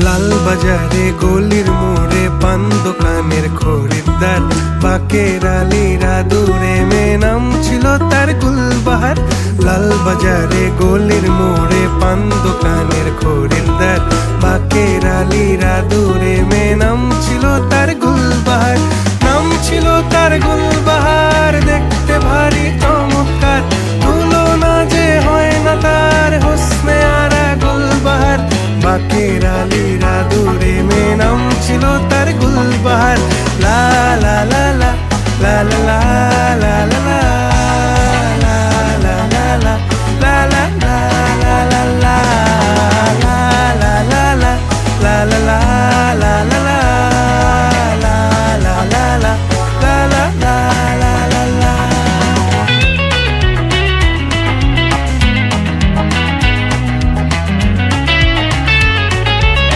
লাল বাজারে গলির মোড়ে পান দোকানের খরিদ্দার, বাকের আলীরা দূরে মে নাম ছিল তার গুলবাহার। লাল বাজারে গলির মোড়ে পান দোকানের খরিদ্দার, বাকের আলীরা দূরে মে নাম ছিল তার গুলবাহার। নাম ছিল তার গুলবাহার, দেখতে ভারী চমৎকার, তুলনা যে হয় না তার হোসনে আরা গুলবাহার। বাকের আলীরা দূরে মে নাম ছিল তার গুলবাহার। লা লা লা লা লা লা লা লা লা।